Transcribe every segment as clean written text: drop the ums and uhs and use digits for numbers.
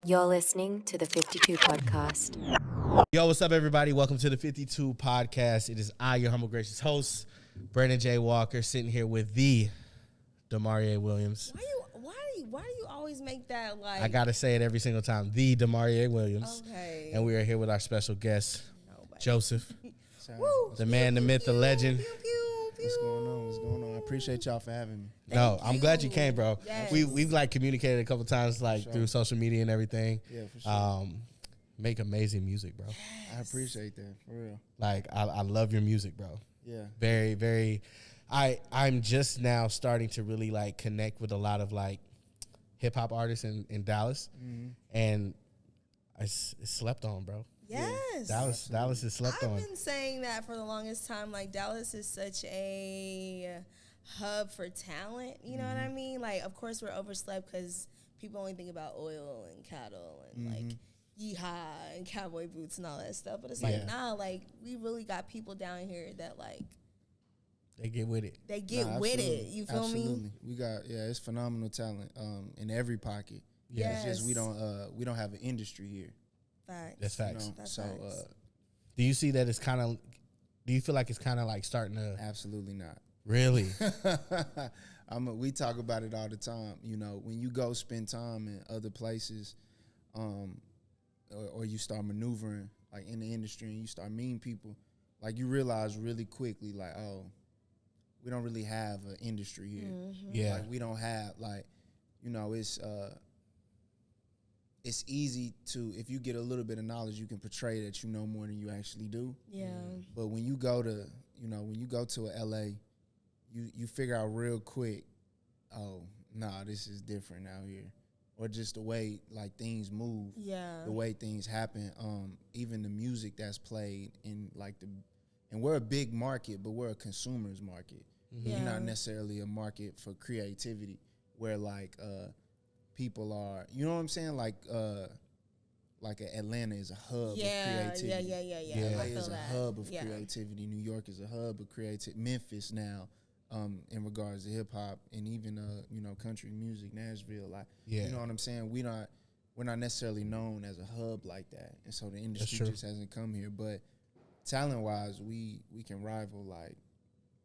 You're listening to the 52 podcast. Yo, what's up, everybody? Welcome to the 52 podcast. It is I, your humble, gracious host, Brandon J. Walker, sitting here with the Demarea Williams. Why do you always make that like? I gotta say it every single time, the Demarea Williams. Okay. And we are here with our special guest, Nobody. Joseph, Woo. the man, the myth, the legend. Pew, pew, pew. What's going on? What's going on? I appreciate y'all for having me. No, Thank I'm glad you you. came, bro. Yes. We've like communicated a couple times, like sure. through social media and everything. Yeah, for sure. Make amazing music, bro. I appreciate that, for real. Like I love your music, bro. Yeah. Very, very. I'm just now starting to really like connect with a lot of like hip hop artists in Dallas, and it's slept on, bro. Yes. Dallas is slept on. I've been saying that for the longest time. Like, Dallas is such a hub for talent. You know what I mean? Like, of course, we're overslept because people only think about oil and cattle and, like, yeehaw and cowboy boots and all that stuff. But it's like, nah, like, we really got people down here that, like, They get with it. they get Nah, with it. absolutely. You feel Absolutely. me? We got it's phenomenal talent in every pocket. Yeah. It's just we Yes. don't have an industry here. Facts. That's You facts. know? That's So facts. Do you see that it's kind of? Do you feel like it's kind of like starting to absolutely not. really? We talk about it all the time. You know, when you go spend time in other places, or you start maneuvering like in the industry and you start meeting people, like you realize really quickly, like, oh, we don't really have an industry here. Yeah. Like we don't have like, you know, it's easy to, if you get a little bit of knowledge, you can portray that you know more than you actually do. Yeah. But when you go to, when you go to a LA, you figure out real quick, oh, nah, this is different out here. Or just the way like things move, Yeah. the way things happen, even the music that's played in like and we're a big market, but we're a consumer's market. Yeah. We're not necessarily a market for creativity where like people are, you know what I'm saying? Like Atlanta is a hub of creativity. Yeah. Yeah. I LA feel is a that. hub of Yeah. creativity. New York is a hub of creativity. Memphis now, in regards to hip hop and even country music. Nashville, like Yeah. you know what I'm saying. We're not necessarily known as a hub like that, and so the industry true. just hasn't come here. But talent wise, we can rival like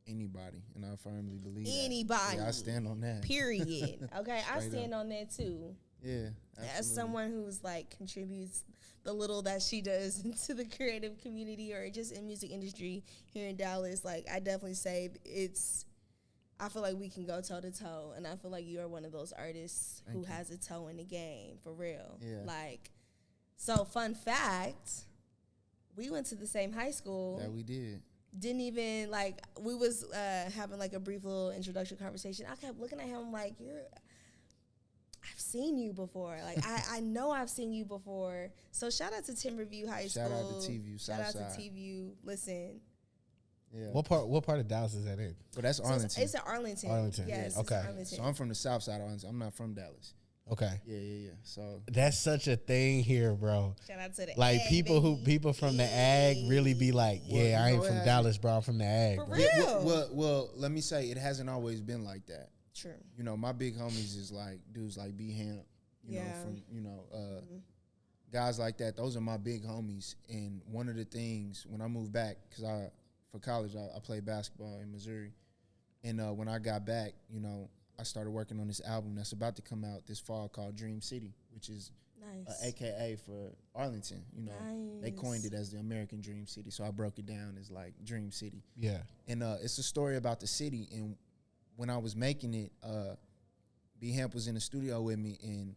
anybody, and I firmly believe Anybody. that. Yeah, I stand on that. Period. Okay, I Straight stand up. on that too. Yeah, As absolutely. someone who's like contributes the little that she does into the creative community or just in music industry here in Dallas, like I definitely say I feel like we can go toe to toe, and I feel like you are one of those artists who has a toe in the game for real. Yeah. Like, so fun fact, we went to the same high school. That we did. Didn't even like we was having like a brief little introduction conversation. I kept looking at him like I've seen you before. Like I know I've seen you before. So shout out to Timberview High Shout School. out to T-View, Shout out Southside. to T-View. Listen. Yeah. What part of Dallas is that in? But that's So Arlington. it's at Arlington. Arlington. Yes. It's Okay. Arlington. So I'm from the south side of Arlington. I'm not from Dallas. Okay. Yeah. So That's such a thing here, bro. Shout out to the Like ag, people baby. from the ag really be like, Well, yeah, I you ain't know from what? Dallas, bro. I'm from the ag. For bro. real. well, let me say it hasn't always been like that. True. You know, my big homies is like dudes like B Hamp, you know, Yeah. from guys like that. Those are my big homies. And one of the things when I moved back, because for college I played basketball in Missouri, and when I got back, I started working on this album that's about to come out this fall called Dream City, which is Nice. AKA for Arlington. They coined it Nice. as the American Dream City, so I broke it down as like Dream City. Yeah. And it's a story about the city. And when I was making it, B Hamp was in the studio with me, and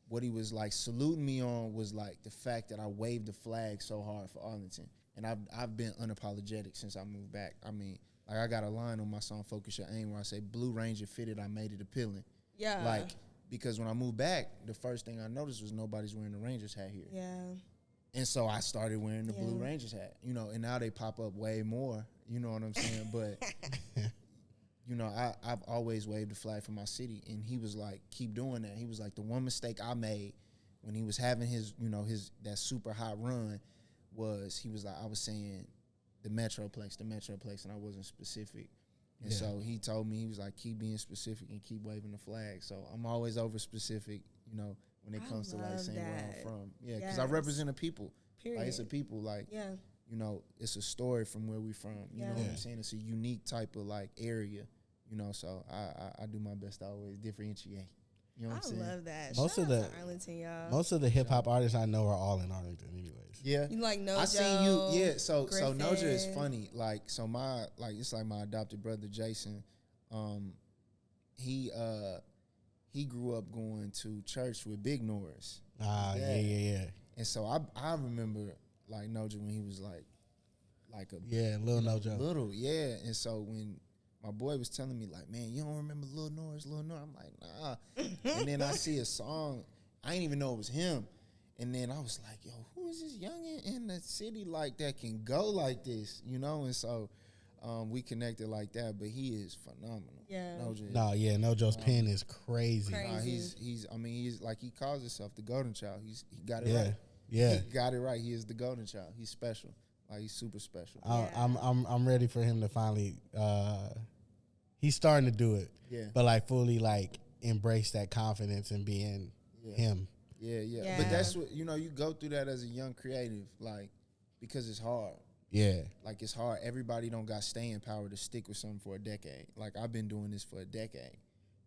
what he was like saluting me on was like the fact that I waved the flag so hard for Arlington. And I've been unapologetic since I moved back. I mean, like I got a line on my song Focus Your Aim where I say, Blue Ranger fitted, I made it appealing. Yeah. Like, because when I moved back, the first thing I noticed was nobody's wearing the Rangers hat here. Yeah. And so I started wearing the Yeah. Blue Rangers hat, and now they pop up way more, you know what I'm saying? But, I've always waved the flag for my city. And he was like, keep doing that. He was like, the one mistake I made when he was having his that super hot run was, he was like, I was saying the Metroplex, and I wasn't specific. And so he told me, he was like, keep being specific and keep waving the flag. So I'm always over specific, when it I comes to like love saying where I'm that. from. Yeah, because I Yes. represent a people. Period. Like it's a people. Like Yeah. you know, it's a story from where we from. You know what Yeah. I'm saying? It's a unique type of like area. You know, so I do my best to always differentiate. You know what I'm saying? I love that. Most Shout of out the- to Arlington, y'all. Most of the hip hop artists I know are all in Arlington, anyways. Yeah. You like Nojo? I seen you, yeah. So Noja is Griffin. funny. Like so it's like my adopted brother Jason. He grew up going to church with Big Norris. Yeah. And so I remember like Noja when he was like a Yeah, Lil Nojo. little, yeah. And so when my boy was telling me like, man, you don't remember Lil Norris? I'm like, nah. And then I see a song, I didn't even know it was him. And then I was like, yo, who is this youngin' in the city like that can go like this, you know? And so we connected like that, but he is phenomenal. Yeah. Noja is Nojo's pen is crazy. Crazy. Nah, he's like he calls himself the golden child. He got it Yeah, right. yeah. He got it right. He is the golden child. He's special. Like he's super special. I'm ready for him to finally. He's starting to do it. Yeah. But like fully like embrace that confidence and being him. Yeah. Yeah. But that's what you go through that as a young creative, like because it's hard. Yeah. Like it's hard. Everybody don't got staying power to stick with something for a decade. Like I've been doing this for a decade.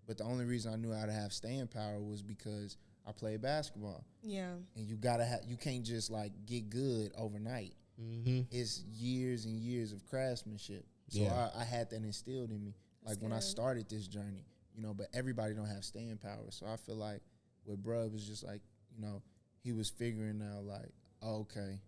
But the only reason I knew how to have staying power was because I played basketball. Yeah. And you can't just like get good overnight. Mm-hmm. It's years and years of craftsmanship. So Yeah. I had that instilled in me. Like That's when I good. started this journey, but everybody don't have staying power. So I feel like with bruh was just like, he was figuring out like, oh, okay,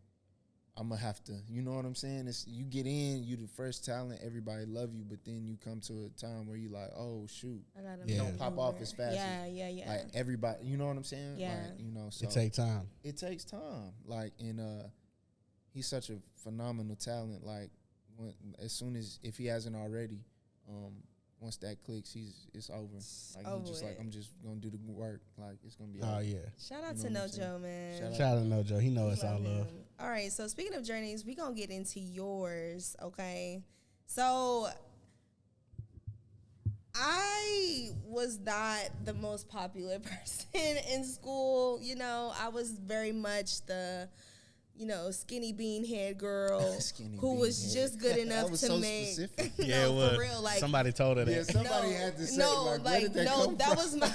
I'm gonna have to, you know what I'm saying? It's you get in, you the first talent, everybody love you, but then you come to a time where you like, oh shoot, I gotta Yeah. move don't pop off over. as fast Yeah, as yeah. like everybody, you know what I'm saying? Yeah. Like, so It takes time. it takes time. Like, and he's such a phenomenal talent. Like, if he hasn't already, once that clicks, it's over. Like over he's just like, with. I'm just gonna do the work. Like it's gonna be. Oh over. yeah. Shout out You to know what I'm saying? Nojo, man. Shout out. Shout out to Nojo. He know it's all Love love. him. All right, so speaking of journeys, we gonna get into yours, okay? So I was not the most popular person in school. I was very much the, skinny bean head girl Skinny who bean was head. just good enough That was to so make. specific. Yeah, No, it was. for real, like Somebody told her that. Yeah, somebody had to say no, like, where did that come that from? was my.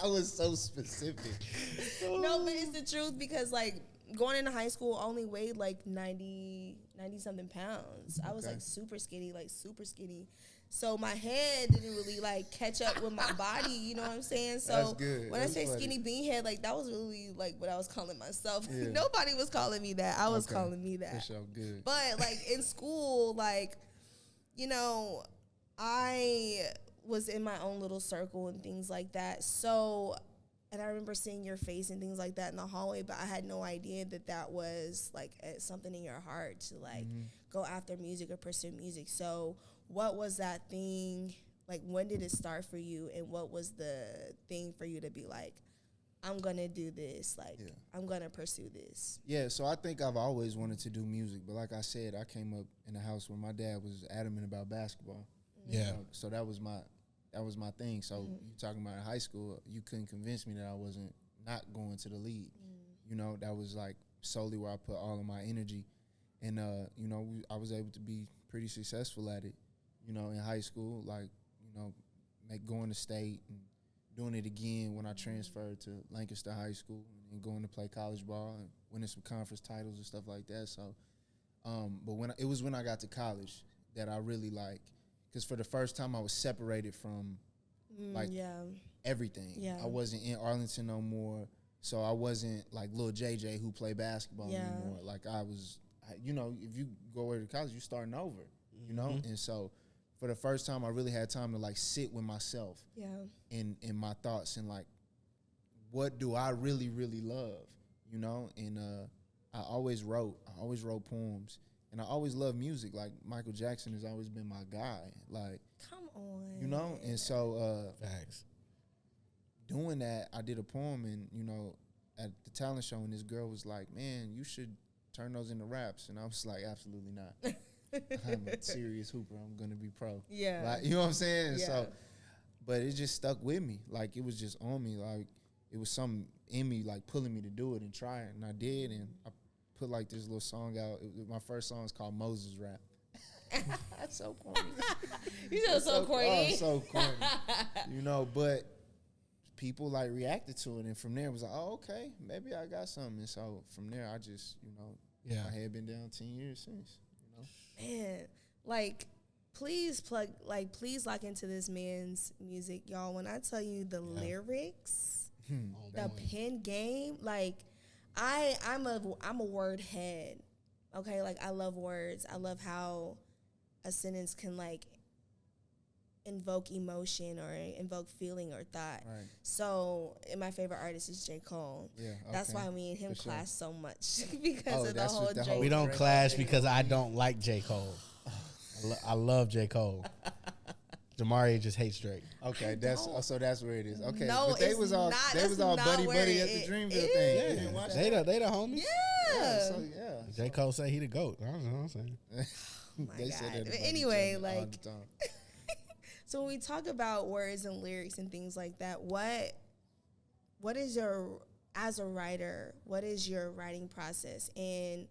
I was so specific. No, but it's the truth because like going into high school, I only weighed like 90 something pounds. I was Okay. like super skinny. So my head didn't really like catch up with my body, you know what I'm saying? So That's good. when That's I say funny. skinny bean head, like that was really like what I was calling myself. Yeah. Nobody was calling me that. I was Okay. calling me For that. sure, good. But like in school, like, I was in my own little circle and things like that. So, and I remember seeing your face and things like that in the hallway, but I had no idea that was like something in your heart to like go after music or pursue music. So what was that thing? Like, when did it start for you? And what was the thing for you to be like, I'm going to do this. Like, Yeah. I'm going to pursue this. Yeah, so I think I've always wanted to do music, but like I said, I came up in a house where my dad was adamant about basketball. Yeah. So that was my thing. So you talking about in high school, you couldn't convince me that I wasn't not going to the league. That was like solely where I put all of my energy, and I was able to be pretty successful at it. In high school, like going to state and doing it again when I transferred to Lancaster High School and going to play college ball and winning some conference titles and stuff like that. So, but when I got to college that I really because for the first time I was separated from everything. Yeah. I wasn't in Arlington no more, so I wasn't like Lil JJ who played basketball anymore. Like I was, if you go away to college, you're starting over, and so. For the first time, I really had time to like sit with myself, in my thoughts and like, what do I really, really love, And I always wrote poems, and I always loved music. Like Michael Jackson has always been my guy. Like, Come on. And so Facts. doing that, I did a poem, and at the talent show, and this girl was like, "Man, you should turn those into raps," and I was like, "Absolutely not." I'm a serious hooper. I'm gonna be pro. Yeah. Like, you know what I'm saying? Yeah. So, but it just stuck with me. Like it was just on me. Like, it was something in me like pulling me to do it and try it, and I did, and I put like this little song out. My first song is called Moses Rap. That's so corny. You know, so corny. Oh, so corny. You know, but people like reacted to it, and from there it was like, oh, okay, maybe I got something. And so from there, I just, you know, I had been down 10 years since. You know, Man, like, please lock into this man's music, y'all. When I tell you the lyrics, the pen game, like, I'm a word head. Okay, like, I love words. I love how a sentence can like invoke emotion or invoke feeling or thought. Right. So, and my favorite artist is J. Cole. Yeah, That's okay. why me and him For sure. clash so much because of the that's whole what the J. whole- We don't Drake clash thing. because I don't like J. Cole. I love J. Cole. Demarea just hates Drake. Okay, so that's where it is. Okay, No, but they it's was all not. they was That's all not buddy where buddy at it the Dreamville is. thing. Yeah. You didn't watch They that? the homies. Yeah. So, J. Cole say he the GOAT. I don't know what I'm saying. Oh my they God. said that But about anyway, each other all like, the time. so when we talk about words and lyrics and things like that, what is as a writer, what is your writing process? And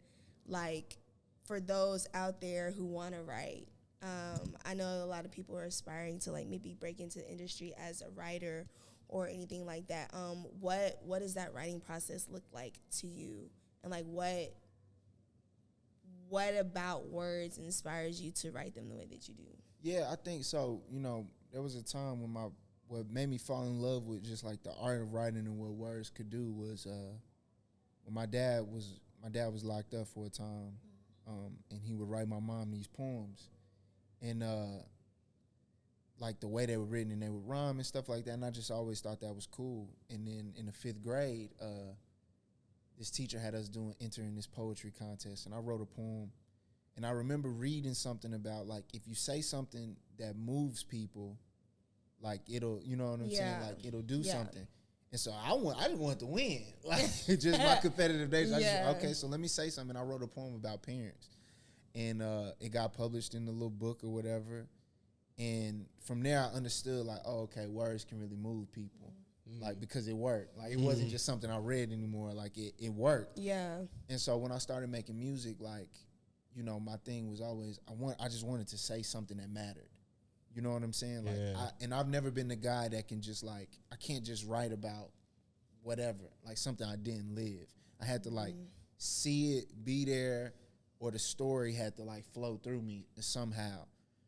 like, for those out there who want to write, I know a lot of people are aspiring to like maybe break into the industry as a writer or anything like that. What does that writing process look like to you? And like, what about words inspires you to write them the way that you do? Yeah, I think so. You know, there was a time when what made me fall in love with just like the art of writing and what words could do was when my dad was locked up for a time, and he would write my mom these poems, and like the way they were written and they would rhyme and stuff like that, and I just always thought that was cool. And then in the 5th grade, this teacher had us entering this poetry contest, and I wrote a poem. And I remember reading something about, like, if you say something that moves people, like, it'll, you know what I'm saying? Like, it'll do something. And so I just wanted to win. Like, just my competitive nature. Okay, so let me say something. I wrote a poem about parents. And it got published in the little book or whatever. And from there, I understood, like, oh, okay, words can really move people. Like, because it worked. Like, it wasn't just something I read anymore. Like, it worked. Yeah. And so when I started making music, like, you know, my thing was always I just wanted to say something that mattered. You know what I'm saying? Like, I've never been the guy that can just like, I can't just write about whatever, like something I didn't live. I had to like see it, be there, or the story had to like flow through me somehow.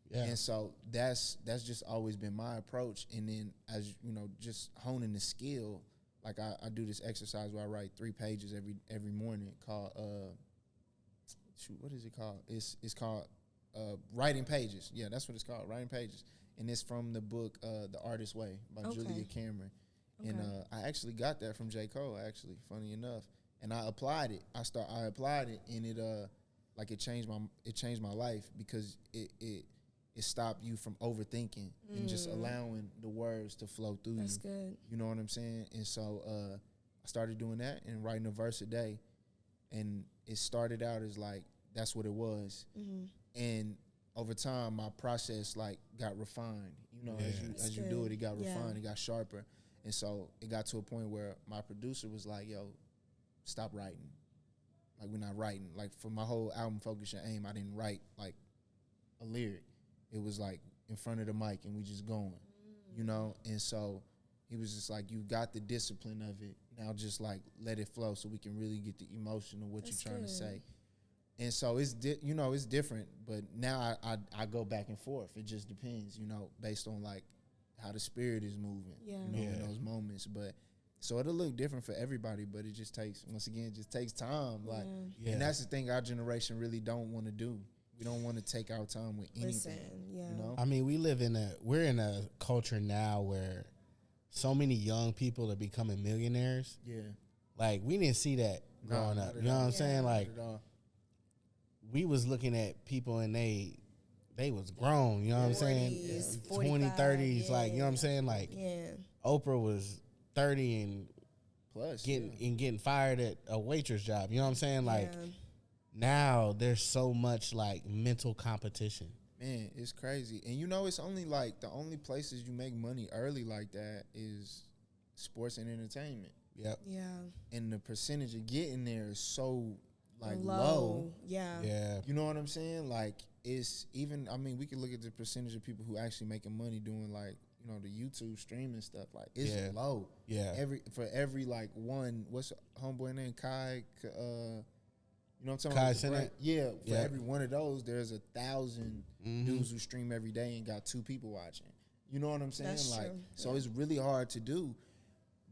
Yeah. And so that's just always been my approach. And then, as you know, just honing the skill. Like I do this exercise where I write 3 pages every morning called what is it called? It's called Writing Pages. Yeah, that's what it's called, Writing Pages. And it's from the book The Artist's Way by Julia Cameron. Okay. And I actually got that from J. Cole, actually, funny enough. And I applied it. I applied it, and it changed my life, because it stopped you from overthinking and just allowing the words to flow through you. That's good. You know what I'm saying? And so I started doing that and writing a verse a day. And it started out as like, that's what it was. And over time, my process like got refined. You know, as you do it, it got refined, it got sharper. And so it got to a point where my producer was like, yo, stop writing. Like, we're not writing. Like, for my whole album, Focus Your Aim, I didn't write like a lyric. It was like in front of the mic and we just going, you know? And so he was just like, you got the discipline of it. Now just like let it flow so we can really get the emotion of what you're trying to say. And so it's it's different, but now I go back and forth. It just depends, you know, based on like how the spirit is moving, in those moments. But so it'll look different for everybody, but it just takes, once again, it just takes time. Like, and that's the thing our generation really don't want to do. We don't want to take our time with anything. You know? I mean, we're in a culture now where so many young people are becoming millionaires. Yeah. Like, we didn't see that growing up. You know what I'm saying? Like, we was looking at people and they was grown, you know what I'm saying? 20, 30s, like, you know what I'm saying? Like, Oprah was 30 and plus getting fired at a waitress job, you know what I'm saying? Like, now there's so much like mental competition. Man, it's crazy. And you know, it's only like the only places you make money early like that is sports and entertainment. Yep. Yeah. And the percentage of getting there is so like low. Low. Yeah. Yeah. You know what I'm saying? Like it's even. I mean, we can look at the percentage of people who actually making money doing like the YouTube streaming stuff. Like it's low. Yeah. For every like one, what's homeboy name? Kai. You know what I'm Kai talking about? Yeah. For Yeah. every one of those, there's 1,000 dudes who stream every day and got 2 people watching. You know what I'm saying? That's like true. so, it's really hard to do.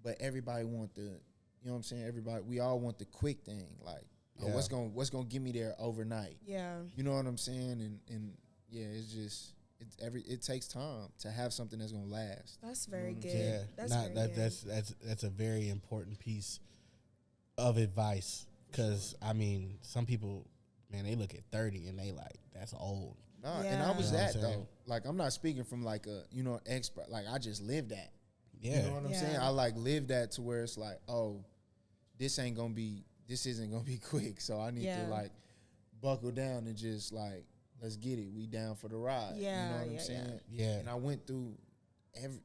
But everybody want the. You know what I'm saying? Everybody, we all want the quick thing. Like, what's gonna get me there overnight? Yeah. You know what I'm saying? And yeah, it's just it takes time to have something that's gonna last. That's very good. Yeah. That's very good. That's a very important piece of advice. Because, I mean, some people, man, they look at 30 and they like, that's old. Nah, Yeah. and I was You know what that I'm saying? though. Like, I'm not speaking from like a expert. Like, I just lived that. Yeah. You know what I'm saying? Yeah. I like lived that to where it's like, oh, this isn't gonna be quick. So I need to like buckle down and just like, let's get it. We down for the ride. Yeah, You know what yeah, I'm saying? Yeah. And I went through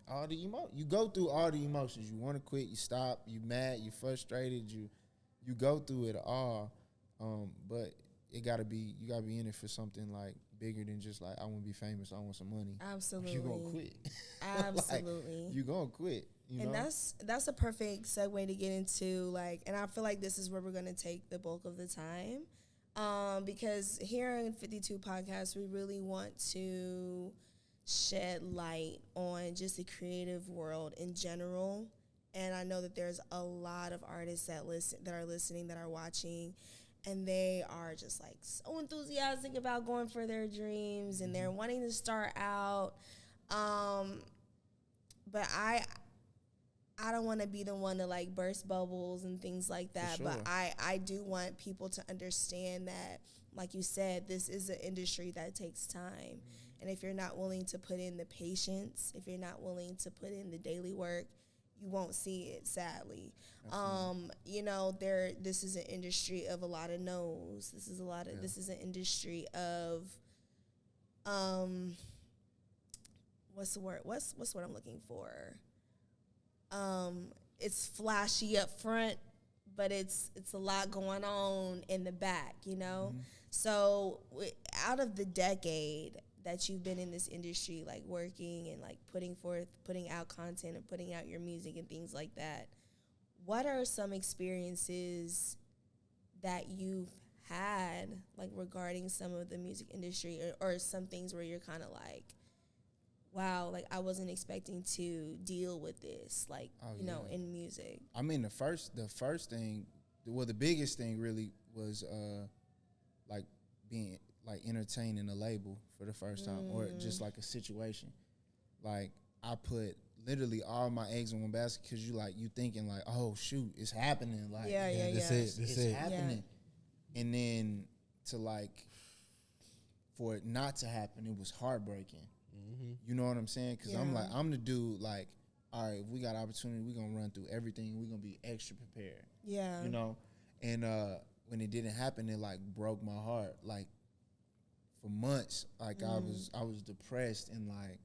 all the you go through all the emotions. You want to quit, you stop, you mad, you frustrated, you go through it all. But you gotta be in it for something like bigger than just like, I want to be famous, I want some money. Absolutely. You gonna quit. Absolutely. You gonna quit. And that's a perfect segue to get into like, and I feel like this is where we're gonna take the bulk of the time, because here in 52 Podcast, we really want to shed light on just the creative world in general. And I know that there's a lot of artists that are listening, that are watching, and they are just like so enthusiastic about going for their dreams, and they're wanting to start out. But I don't want to be the one to like burst bubbles and things like that. Sure. But I do want people to understand that, like you said, this is an industry that takes time. And if you're not willing to put in the patience, if you're not willing to put in the daily work, you won't see it, sadly. This is an industry of a lot of no's. This is an industry of what's the word? What's what I'm looking for? It's flashy up front, but it's a lot going on in the back, So out of the decade that you've been in this industry, like working and like putting out content and putting out your music and things like that, what are some experiences that you've had like regarding some of the music industry, or some things where you're kind of like, wow, like I wasn't expecting to deal with this, like, in music? I mean, the first thing, the biggest thing really was like being like entertained in a label for the first time, or just like a situation. Like I put literally all my eggs in one basket, because you thinking like, oh shoot, it's happening. Like it's happening. And then to like, for it not to happen, it was heartbreaking. You know what I'm saying? Because I'm the dude, like, all right, if we got opportunity, we're going to run through everything. We're going to be extra prepared. Yeah. And when it didn't happen, it, like, broke my heart. Like, for months, like, I was depressed, and, like,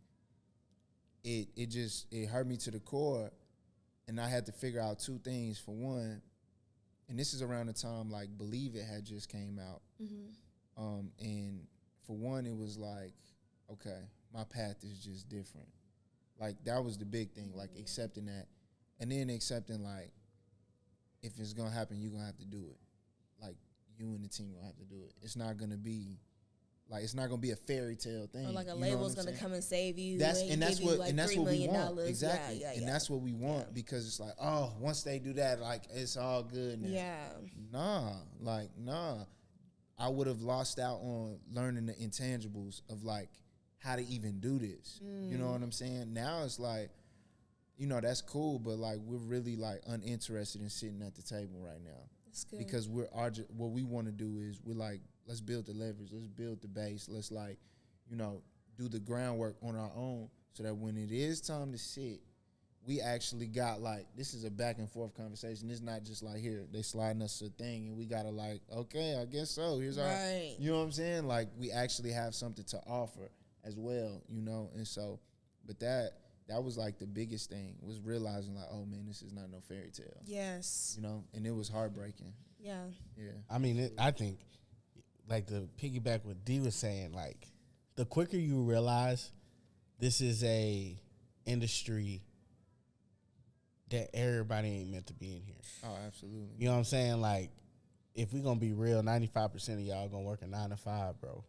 it hurt me to the core. And I had to figure out 2 things. For one, and this is around the time, like, Believe It had just came out. And for one, it was like, okay, my path is just different. Like, that was the big thing, like, accepting that. And then accepting, like, if it's going to happen, you're going to have to do it. Like, you and the team going to have to do it. It's not going to be, like, it's not going to be a fairy tale thing. Or like a label's going to come and save you. That's what we want. Exactly. Yeah. And that's what we want, because it's like, oh, once they do that, like, it's all good now. Yeah. Nah. I would have lost out on learning the intangibles of, like, how to even do this. You know what I'm saying? Now it's like, that's cool, but like we're really like uninterested in sitting at the table right now. That's good. Because what we want to do is we're like, let's build the leverage, let's build the base, let's like, do the groundwork on our own, so that when it is time to sit, we actually got like, this is a back and forth conversation. It's not just like, here, they sliding us a thing and we gotta like, okay, I guess so. Here's our, you know what I'm saying? Like, we actually have something to offer as well, and so, but that that was like the biggest thing, was realizing like, oh man, this is not no fairy tale. Yes. You know, and it was heartbreaking. Yeah. Yeah. I mean, I think, like, the piggyback what D was saying, like, the quicker you realize this is a industry that everybody ain't meant to be in here. Oh, absolutely. You know what I'm saying? Like, if we gonna be real, 95% of y'all gonna work a 9 to 5, bro.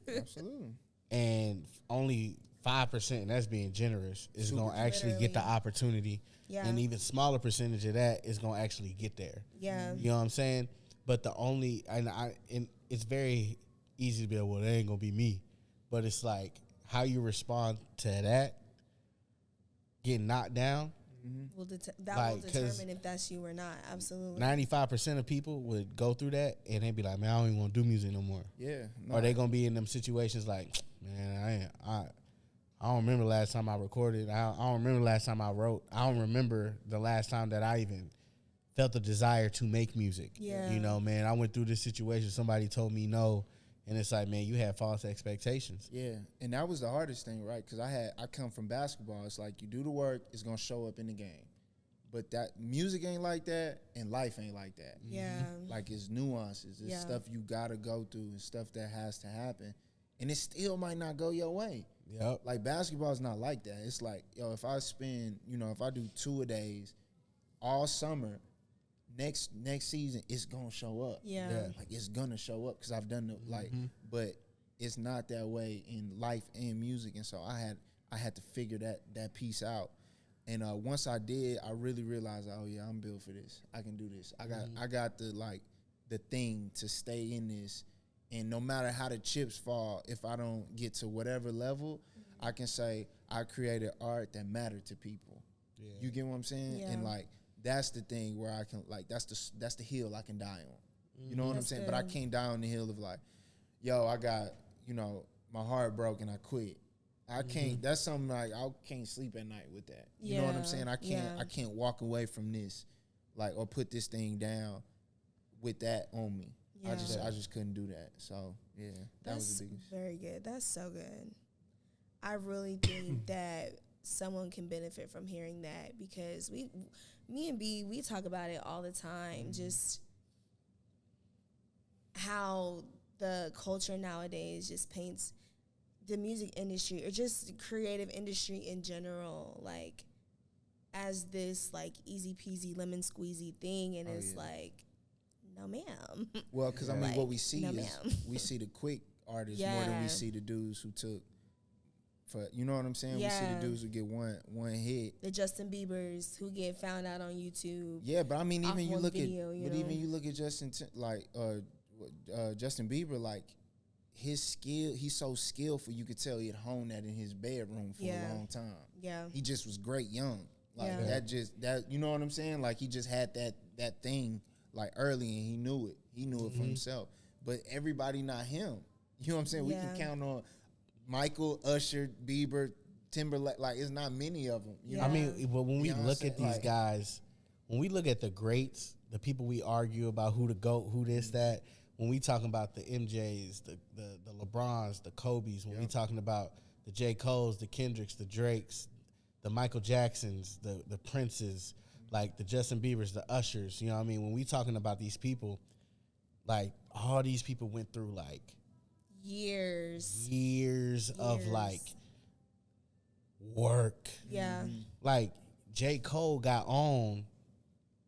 Absolutely. And only 5%, and that's being generous, is Super. gonna actually get the Literally. opportunity. Yeah. And even smaller percentage of that is gonna actually get there. Yeah. You know what I'm saying? But the only, and it's very easy to be like, well, that ain't gonna be me. But it's like how you respond to that getting knocked down. Will that Like, will 'cause determine if that's you or not. Absolutely. 95% of people would go through that and they'd be like, man, I don't even want to do music no more. Yeah. Or they gonna be in them situations like, man, I don't remember the last time I recorded. I don't remember the last time I wrote. I don't remember the last time that I even felt the desire to make music. Yeah. You know, man, I went through this situation. Somebody told me no. And it's like, man, you had false expectations. Yeah, and that was the hardest thing, right? Because I come from basketball. It's like you do the work, it's gonna show up in the game. But that music ain't like that, and life ain't like that. Yeah. Like it's nuances, it's Yeah. stuff you gotta go through, and stuff that has to happen, and it still might not go your way. Yep. Like basketball is not like that. It's like, yo, if I spend, if I do 2-a-days all summer, next season it's gonna show up. Yeah. Like it's gonna show up because I've done it. Like, but it's not that way in life and music, and so I had to figure that piece out. And once I did, I really realized, oh yeah, I'm built for this. I can do this. I got the thing to stay in this, and no matter how the chips fall, if I don't get to whatever level, I can say I created art that mattered to people. Yeah. You get what I'm saying? Yeah. And like that's the thing where I can that's the hill I can die on. You know what I'm That's saying? But I good. can't die on the hill of like, yo, I got my heart broke and I quit. I can't. That's something like I can't sleep at night with that. You know what I'm Yeah, saying? I can't walk away from this, like, or put this thing down with that on me. Yeah. I just couldn't do that. So yeah, that was That's the biggest. very good. That's so good. I really think that someone can benefit from hearing that because me and B, we talk about it all the time. Just how the culture nowadays just paints the music industry or just the creative industry in general, like as this like easy peasy lemon squeezy thing, and it's like, no ma'am. Well, because I mean, Like, what we see no, is ma'am. we see the quick artists more than we Yeah. see the dudes who took. You know what I'm saying? We see Yeah. the dudes who get one hit. The Justin Biebers who get found out on YouTube. Yeah, but I mean, Off even you one look video, at, you but know? even you look at Justin Bieber, like his skill, he's so skillful. You could tell he had honed that in his bedroom for Yeah. a long time. Yeah. He just was great young. Like Yeah. that you know what I'm saying? Like he just had that thing like early and he knew it. He knew it for himself. But everybody not him. You know what I'm saying? Yeah. We can count on Michael, Usher, Bieber, Timberlake. Like it's not many of them. You Yeah. I mean, but when we look Beyonce, at these like- guys, when we look at the greats, the people we argue about who the GOAT, who this, that, when we talking about the MJs, the LeBrons, the Kobes, when we talking about the J. Coles, the Kendricks, the Drakes, the Michael Jacksons, the Princes, like the Justin Biebers, the Ushers, you know what I mean? When we talking about these people, like all these people went through like years of like work. Yeah. Like J. Cole got on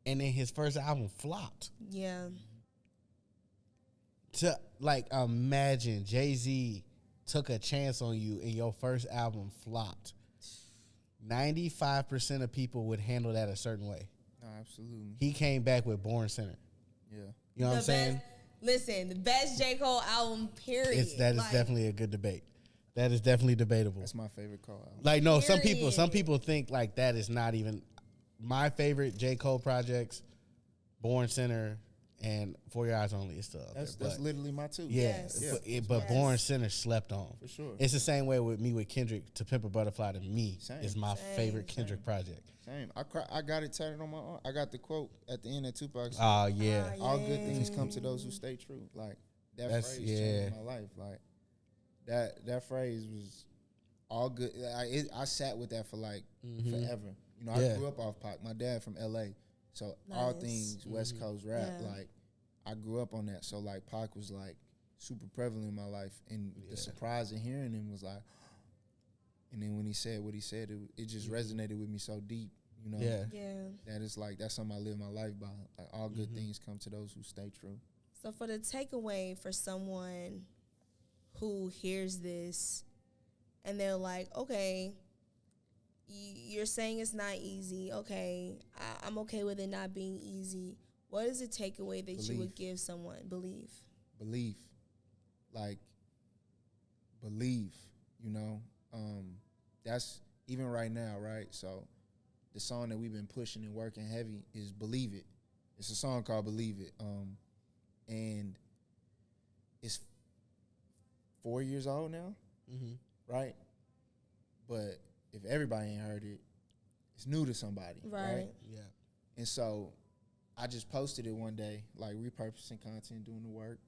and then his first album flopped. Yeah. To like imagine Jay-Z took a chance on you and your first album flopped. 95% of people would handle that a certain way. No, absolutely. He came back with Born Center. Yeah. You know what I'm saying? Listen, the best J. Cole album, period. That is Like, definitely a good debate. That is definitely debatable. That's my favorite Cole album. Like no, some Period. people think like that is not even my favorite J. Cole projects, Born Center and For Your Eyes Only is still out That's there. But that's my two. yeah, Yes. but Yes. Born Center slept on. For sure. It's the same way with me with Kendrick. To Pimp a Butterfly to me Same. is my Same. favorite Kendrick project. Same. I got it tatted on my arm. I got the quote at the end of Tupac. said, Oh yeah. Ah, all good yeah. things come to those who stay true. Like that That's- phrase yeah. changed my life. Like that phrase was all good. I sat with that for like forever. You know, Yeah. I grew up off Pac. My dad from L.A., so all Nice. things West Coast rap. Yeah. Like, I grew up on that. So like Pac was like super prevalent in my life, and the surprise of hearing him was like, and then when he said what he said, it just resonated with me so deep. You know, Yeah. that it's like that's something I live my life by. Like all good things come to those who stay true. So for the takeaway for someone who hears this and they're like, okay, you're saying it's not easy. Okay, I'm okay with it not being easy. What is the takeaway that you would give someone? Believe. Like, believe, you know. That's even right now, right? So the song that we've been pushing and working heavy is Believe It. It's a song called Believe It. And it's 4 years old now, right? But if everybody ain't heard it, it's new to somebody, right? Yeah. And so I just posted it one day, like repurposing content, doing the work,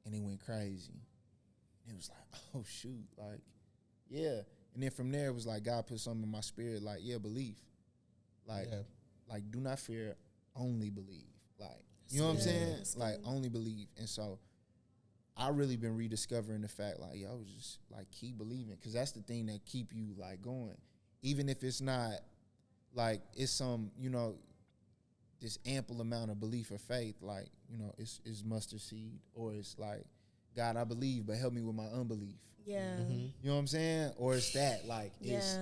and it went crazy. It was like, oh, shoot, like, yeah. And then from there, it was like God put something in my spirit, like, yeah, believe. Like, do not fear, only believe. Like, you know what I'm saying? Like, only believe. And so I really been rediscovering the fact, like, yo, just, like, keep believing. Because that's the thing that keep you, like, going. Even if it's not, like, it's some, you know, this ample amount of belief or faith, like, you know, it's mustard seed. Or it's like, God, I believe, but help me with my unbelief. Yeah. You know what I'm saying? Or it's that, like, it's,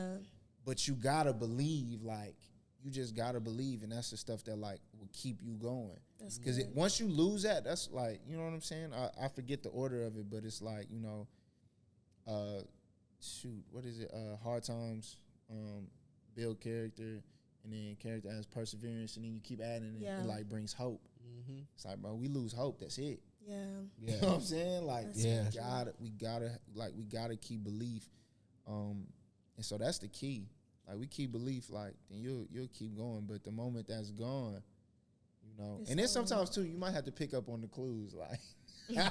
but you gotta believe, like, you just gotta believe, and that's the stuff that, like, will keep you going. Because once you lose that, that's like, you know what I'm saying? I forget the order of it, but it's like, you know, what is it? Hard times build character, and then character has perseverance, and then you keep adding it, it like brings hope. It's like, bro, we lose hope, that's it. Yeah. You know what I'm saying? Like, That's we gotta keep belief. And so that's the key. Like, we keep belief, like, then you'll keep going. But the moment that's gone, you know. It's and then so sometimes too, you might have to pick up on the clues, like, you know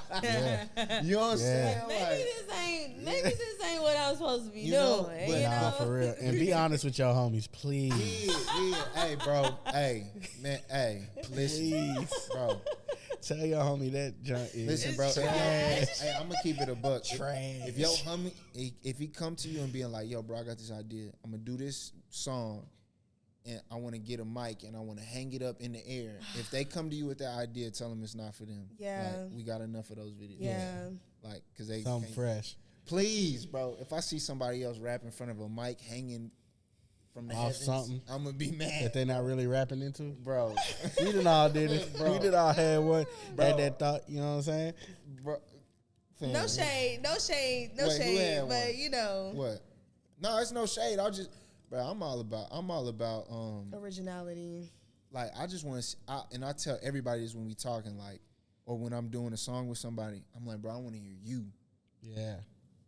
what I'm saying? Maybe this ain't what I'm supposed to be doing. know, You but know? Nah, for real. And be honest with your homies, please. Yeah. Hey, bro. Hey, man. Hey, listen, Please. bro. Tell your homie that junk is Listen, bro. trash. Hey, I'm gonna keep it a buck. Trash. If your homie, if he come to you and being like, "Yo, bro, I got this idea. I'm gonna do this song, and I want to get a mic and I want to hang it up in the air." If they come to you with that idea, tell them it's not for them. Yeah. Like, we got enough of those videos. Yeah. Like, cause they Something can't- fresh. Please, bro. If I see somebody else rap in front of a mic hanging from the Off heavens, something I'm gonna be mad. that they not really rapping into. Bro. We done all did it. Bro. We did all had one. Bro. Had that thought, you know what I'm saying? Bro. No shade, Wait, who had but one? you know, What? No, it's no shade. Bro, I'm all about originality. like, I just want to, and I tell everybody this when we talking, like, or when I'm doing a song with somebody, I'm like, bro, I want to hear you. Yeah.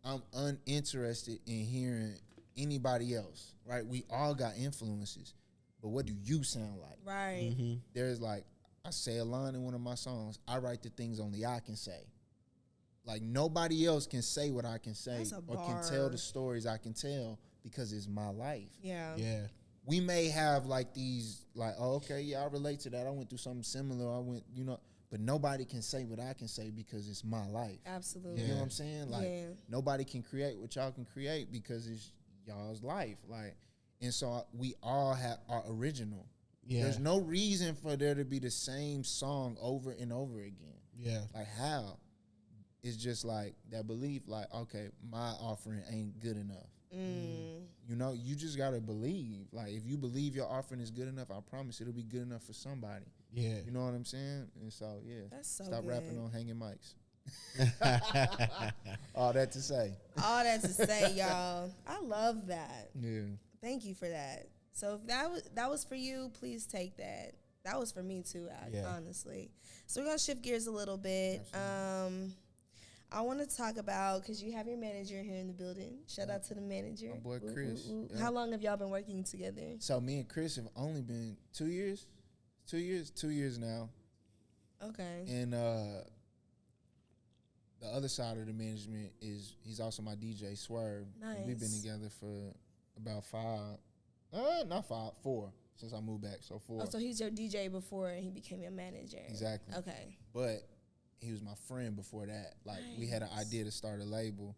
I'm uninterested in hearing anybody else, right? We all got influences, but what do you sound like? Right. There's like, I say a line in one of my songs, I write the things only I can say. Like, nobody else can say what I can say That's a or can bar. tell the stories I can tell because it's my life. Yeah. Yeah. We may have like these, like, oh, okay, yeah, I relate to that. I went through something similar. You know, but nobody can say what I can say because it's my life. Absolutely. You know what I'm saying? Like, Yeah. nobody can create what y'all can create because it's y'all's life. Like, and so we all are original. Yeah. There's no reason for there to be the same song over and over again. Yeah. Like, how? It's just like that belief, like, okay, my offering ain't good enough. You know, you just gotta believe. Like, if you believe your offering is good enough, I promise it'll be good enough for somebody. Yeah. You know what I'm saying? And so, yeah. That's so Stop good. rapping on hanging mics. All that to say. All that to say, y'all, I love that. Yeah. Thank you for that. So if that was for you, please take that. That was for me too, honestly. So we're gonna shift gears a little bit. Absolutely. I want to talk about, because you have your manager here in the building. Shout out to the manager. My boy Chris. Yeah. How long have y'all been working together? So me and Chris have only been 2 years. 2 years now. Okay. And the other side of the management is he's also my DJ, Swerve. Nice. We've been together for about 4 since I moved back. So 4. Oh, so he's your DJ before he became your manager. Exactly. Okay. But he was my friend before that. Like we had an idea to start a label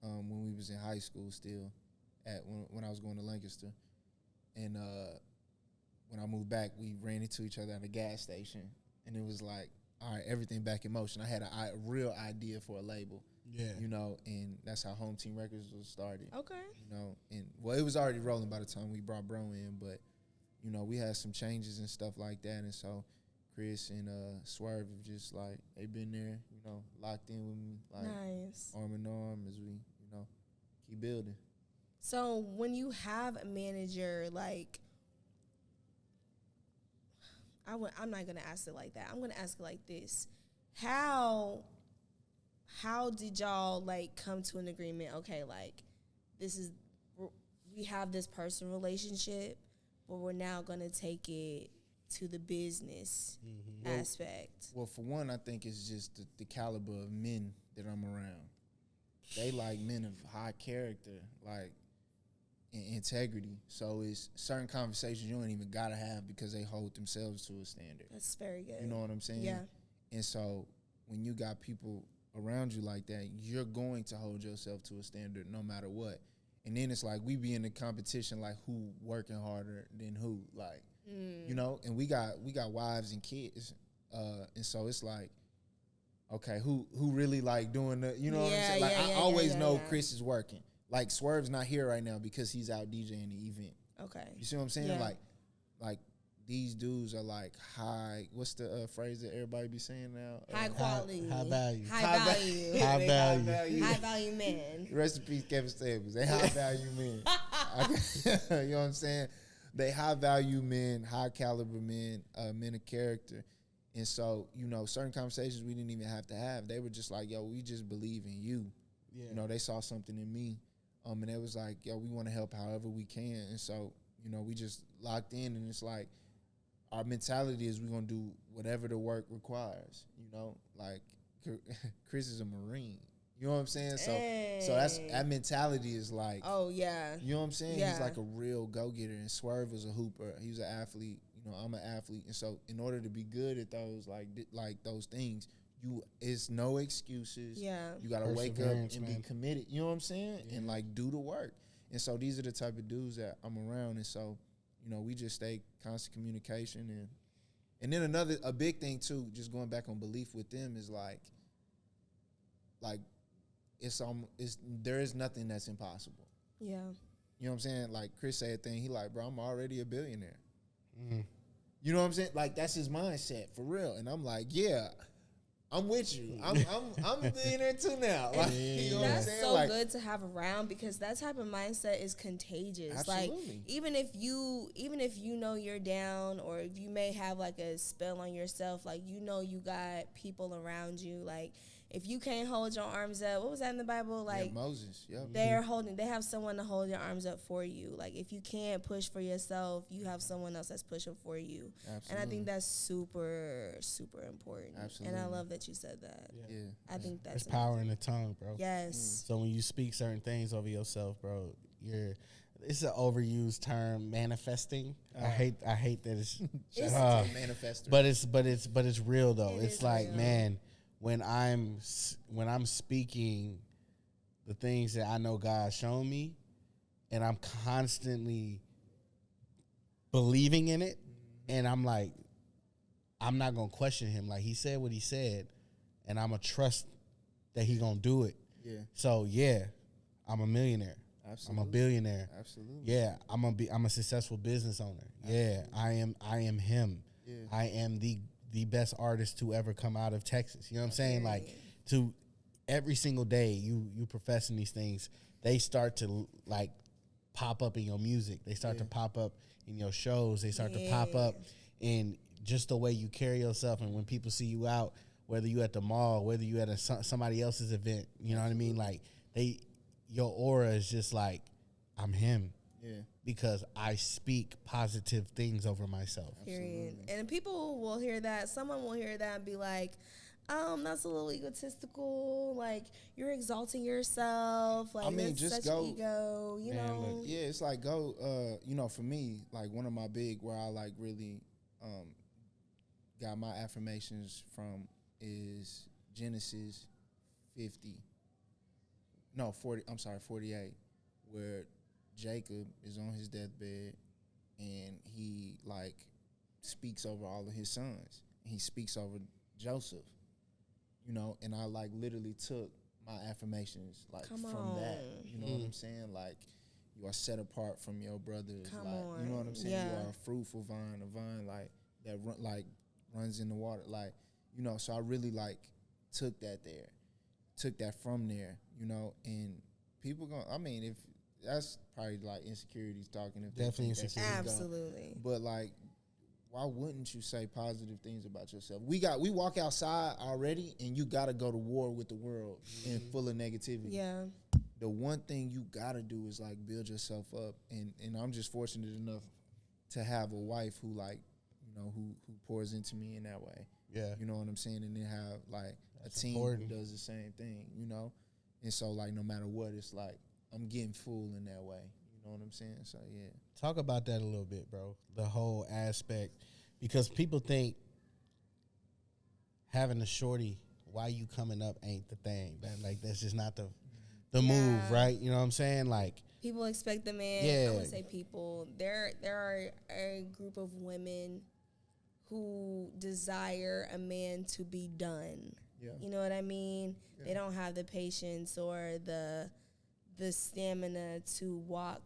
when we was in high school still, when I was going to Lancaster, and when I moved back, we ran into each other at a gas station, and it was like, all right, everything back in motion. I had a real idea for a label. Yeah. You know, and that's how Home Team Records was started. Okay. You know, and well, it was already rolling by the time we brought Bro in, but you know, we had some changes and stuff like that, and so Chris and Swerve have just like they've been there, you know, locked in with me, like Nice. arm in arm as we, you know, keep building. So when you have a manager, like, I'm not gonna ask it like that. I'm gonna ask it like this: How did y'all like come to an agreement? Okay, like we have this personal relationship, but we're now gonna take it to the business aspect. Well, for one, I think it's just the caliber of men that I'm around. They like men of high character, like integrity. So it's certain conversations you don't even gotta have because they hold themselves to a standard. That's very good. You know what I'm saying? Yeah. And so when you got people around you like that, you're going to hold yourself to a standard no matter what. And then it's like we be in the competition, like who working harder than who, like you know. And we got wives and kids, and so it's like, okay, who really like doing the, you know what I'm saying? Like I always know Chris is working. Like Swerve's not here right now because he's out DJing the event. Okay. You see what I'm saying? Yeah. Like these dudes are like high. What's the phrase that everybody be saying now? High quality. High value. High value. High value. High value men. Rest in peace, Kevin Staples. They high value men. You know what I'm saying? They high value men, high caliber men, men of character. And so, you know, certain conversations we didn't even have to have. They were just like, yo, we just believe in you. Yeah. You know, they saw something in me. And it was like, yo, we want to help however we can. And so, you know, we just locked in, and it's like our mentality is we're going to do whatever the work requires, you know? Like Chris is a Marine. You know what I'm saying? So that mentality is like, oh yeah, you know what I'm saying? Yeah. He's like a real go-getter, and Swerve was a hooper. He was an athlete. You know, I'm an athlete, and so in order to be good at those like those things, it's no excuses. Yeah, you gotta wake up and man. be committed. You know what I'm saying? Yeah. And like do the work. And so these are the type of dudes that I'm around, and so you know we just stay constant communication, and then a big thing too, just going back on belief with them is like there is nothing that's impossible. Yeah. You know what I'm saying? Like Chris said a thing, he like, bro, I'm already a billionaire. Mm-hmm. You know what I'm saying? Like that's his mindset for real. And I'm like, yeah, I'm with you. I'm a billionaire too now. Like, you know what I'm That's saying? so like, good to have around because that type of mindset is contagious. Absolutely. Like even if you know you're down, or if you may have like a spell on yourself, like you know you got people around you. Like if you can't hold your arms up, what was that in the Bible? Like Moses, yep. they have someone to hold your arms up for you. Like if you can't push for yourself, you have someone else that's pushing for you. Absolutely. And I think that's super, super important. Absolutely. And I love that you said that. Yeah. I think that's There's power in the tongue, bro. Yes. So when you speak certain things over yourself, bro, it's an overused term, manifesting. I hate that it's manifestor. but it's real though. It It's is like, real. man, when I'm speaking the things that I know God's shown me, and I'm constantly believing in it, and I'm like, I'm not gonna question him. Like he said what he said, and I'm gonna trust that he gonna do it. Yeah. So yeah, I'm a millionaire. Absolutely. I'm a billionaire. Absolutely. Yeah, I'm a successful business owner. Yeah, I am him. Yeah. I am the best artist to ever come out of Texas. You know what I'm saying? Like to every single day you professing these things, they start to like pop up in your music. They start to pop up in your shows. They start to pop up in just the way you carry yourself, and when people see you out, whether you at the mall, whether you at somebody else's event, you know what I mean? Like your aura is just like, I'm him. Yeah. Because I speak positive things over myself. Period. And people will hear that. Someone will hear that and be like, That's a little egotistical. Like, you're exalting yourself. Like, I mean, that's just such go- ego, you Man, know? look, Yeah, it's like for me, like one of my big where I like really got my affirmations from is Genesis 48, where Jacob is on his deathbed and he like speaks over all of his sons. He speaks over Joseph, and I like literally took my affirmations like Come from that. on. You know what I'm saying? Like, you are set apart from your brothers. Come like, on. you know what I'm saying? Yeah. You are a fruitful vine, a vine like that runs in the water. Like, so I really like took that from there, and people if that's probably like insecurities talking. If they Definitely think that's insecurity. ego. Absolutely. But like, why wouldn't you say positive things about yourself? We walk outside already, and you gotta go to war with the world and full of negativity. Yeah. The one thing you gotta do is like build yourself up, and I'm just fortunate enough to have a wife who like, who pours into me in that way. Yeah. You know what I'm saying? And then have like That's a team important. who does the same thing, And so like no matter what, it's like I'm getting full in that way. You know what I'm saying? So yeah. Talk about that a little bit, bro. The whole aspect, because people think having a shorty while you coming up ain't the thing. Like that's just not the move, right? You know what I'm saying? Like, People expect the man. Yeah. I would say people. There are a group of women who desire a man to be done. Yeah. You know what I mean? Yeah. They don't have the patience or the stamina to walk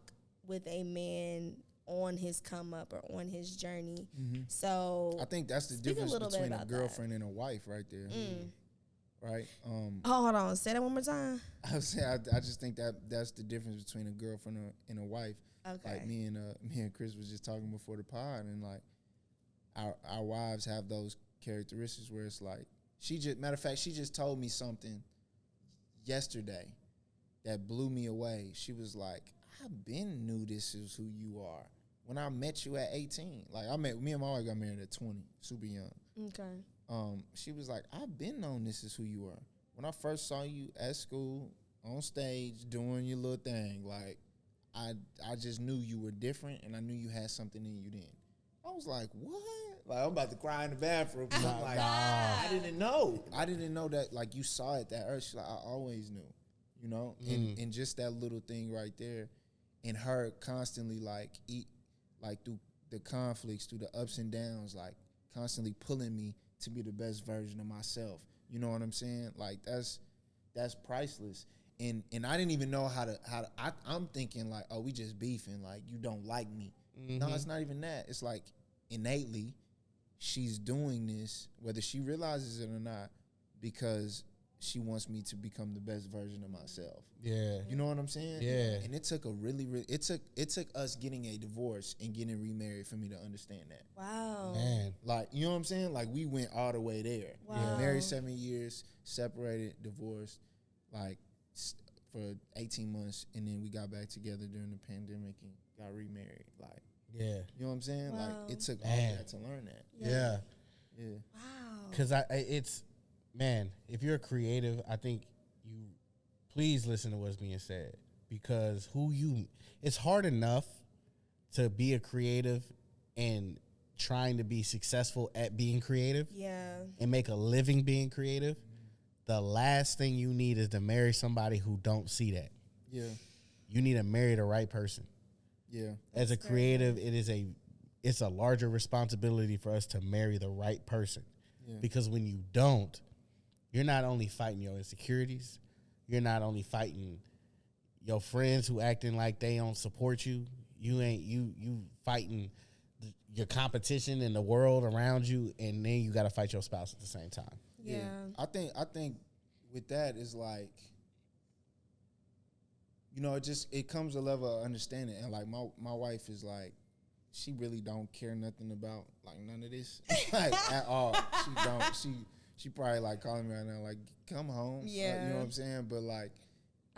with a man on his come up or on his journey. Mm-hmm. So I think that's the speak difference between a about girlfriend and a wife right there. Right? Oh, hold on. Say that one more time. I just think that's the difference between a girlfriend and a wife. Okay. Like me and Chris was just talking before the pod, and like our wives have those characteristics where it's like matter of fact, she just told me something yesterday that blew me away. She was like, I've been knew this is who you are when I met you at 18. Like me and my wife got married at 20, super young. Okay. She was like, I've been known this is who you are. When I first saw you at school, on stage, doing your little thing, like, I just knew you were different, and I knew you had something in you then. I was like, what? Like, I'm about to cry in the bathroom. I'm like, I didn't know. I didn't know that, like, you saw it that early. She's like, I always knew, And just that little thing right there, and her constantly, like, through the conflicts, through the ups and downs, like, constantly pulling me to be the best version of myself. You know what I'm saying? Like, that's priceless. And I didn't even know how to I'm thinking like, oh, we just beefing, like you don't like me. Mm-hmm. No, it's not even that. It's like innately she's doing this, whether she realizes it or not, because she wants me to become the best version of myself. Yeah. You know what I'm saying? Yeah. And it took it took us getting a divorce and getting remarried for me to understand that. Wow. Man. Like, you know what I'm saying? Like, we went all the way there. Wow. We were married 7 years, separated, divorced, like, for 18 months, and then we got back together during the pandemic and got remarried. Like, yeah. You know what I'm saying? Wow. Like, it took all that to learn that. Yeah. Yeah. Wow. Because if you're a creative, I think you please listen to what's being said, because it's hard enough to be a creative and trying to be successful at being creative. Yeah. And make a living being creative. The last thing you need is to marry somebody who don't see that. Yeah. You need to marry the right person. Yeah. As a creative, it's a larger responsibility for us to marry the right person. Yeah. Because when you don't, you're not only fighting your insecurities, you're not only fighting your friends who acting like they don't support you. You fighting your competition in the world around you, and then you got to fight your spouse at the same time. Yeah. I think with that is like, it comes a level of understanding, and like my wife is like, she really don't care nothing about like none of this like at all. She don't. She probably like calling me right now like, come home. Yeah. You know what I'm saying? But like,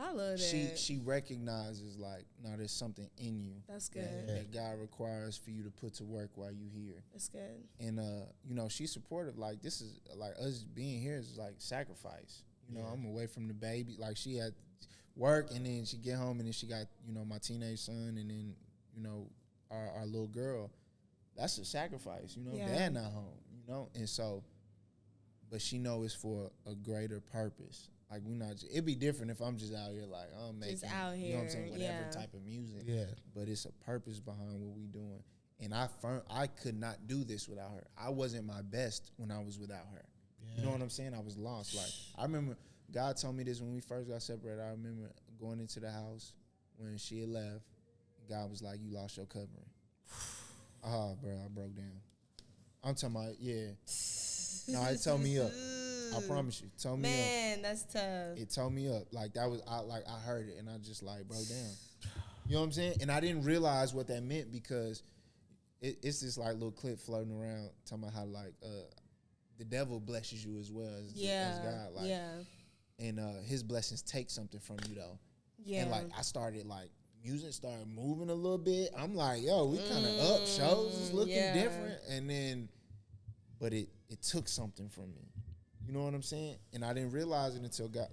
I love that. She recognizes like, no, there's something in you. That's good. That God requires for you to put to work while you here. That's good. And you know, she's supportive. Like this is like us being here is like sacrifice. You know, I'm away from the baby. Like she had work and then she get home and then she got, you know, my teenage son and then, you know, our little girl. That's a sacrifice, you know. Dad not home, you know. And so, but she know it's for a greater purpose. Like we not, it'd be different if I'm just out here like I'm making, just out here, you know what I'm saying, whatever type of music. Yeah. But it's a purpose behind what we doing. And I could not do this without her. I wasn't my best when I was without her. Yeah. You know what I'm saying? I was lost. Like I remember God told me this when we first got separated. I remember going into the house when she had left. God was like, "You lost your covering." Bro, I broke down. I'm talking about, No, it tore me up. I promise you, it tore me up. Man, that's tough. It tore me up. Like that was, I heard it and I just like broke down. You know what I'm saying? And I didn't realize what that meant because it's this like little clip floating around talking about how like the devil blesses you as well as God. Like, and his blessings take something from you though. Yeah. And like I started like music started moving a little bit. I'm like, yo, we kind of up. Shows is looking different. And then, but it took something from me. You know what I'm saying? And I didn't realize it until God